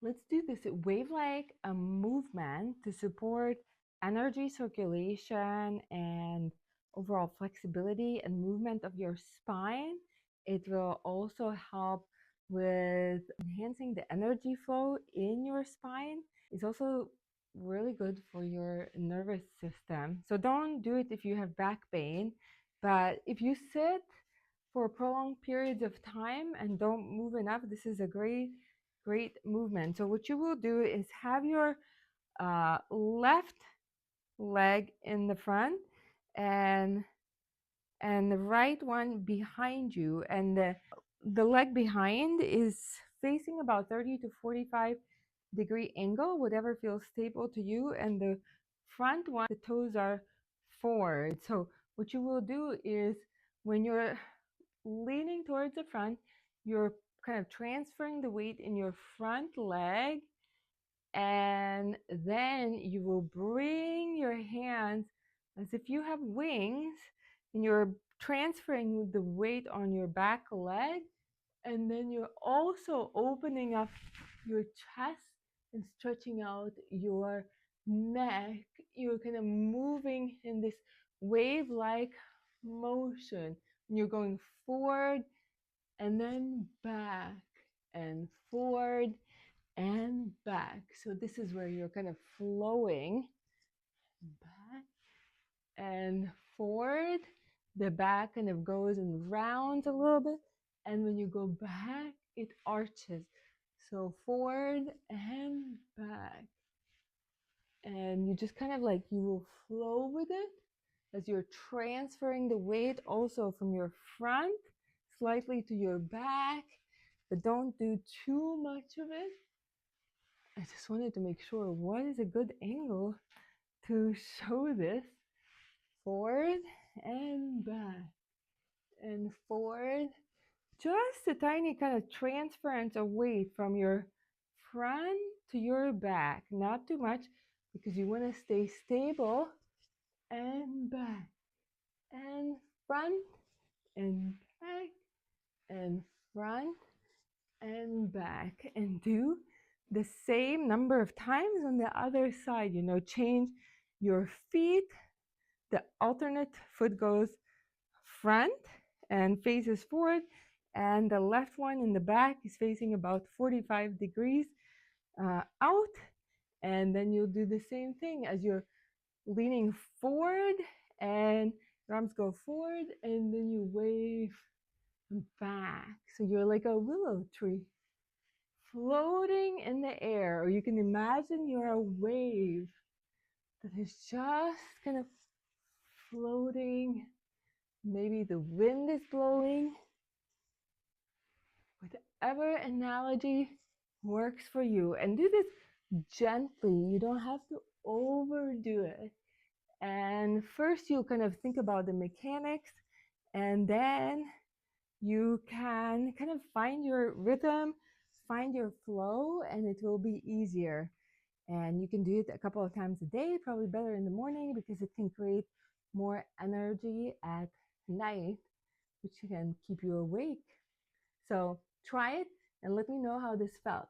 Let's do this wave-like movement to support energy circulation and overall flexibility and movement of your spine. It will also help with enhancing the energy flow in your spine. It's also really good for your nervous system. So don't do it if you have back pain, but if you sit for prolonged periods of time and don't move enough, this is a great movement. So what you will do is have your left leg in the front and the right one behind you, and the leg behind is facing about 30 to 45-degree angle, whatever feels stable to you, and the front one, the toes are forward. So what you will do is when you're leaning towards the front, you're kind of transferring the weight in your front leg, and then you will bring your hands as if you have wings, and you're transferring the weight on your back leg, and then you're also opening up your chest and stretching out your neck. You're kind of moving in this wave-like motion. You're going forward and then back and forward and back. So this is where you're kind of flowing back and forward. The back kind of goes and rounds a little bit, and when you go back, it arches. So forward and back. And you just kind of like, you will flow with it as you're transferring the weight also from your front slightly to your back, but don't do too much of it. I just wanted to make sure what is a good angle to show this. Forward and back and forward. Just a tiny kind of transference of weight from your front to your back. Not too much, because you want to stay stable. And back and front and back and front and back, and do the same number of times on the other side. Change your feet. The alternate foot goes front and faces forward, and the left one in the back is facing about 45 degrees out. And then you'll do the same thing as you're leaning forward, and your arms go forward, and then you wave back. So you're like a willow tree floating in the air, or you can imagine you're a wave that is just kind of floating. Maybe the wind is blowing. Whatever analogy works for you. And do this gently. You don't have to overdo it. And first you'll kind of think about the mechanics, and then you can kind of find your rhythm, find your flow, and it will be easier. And you can do it a couple of times a day, probably better in the morning, because it can create more energy at night, which can keep you awake. So try it and let me know how this felt.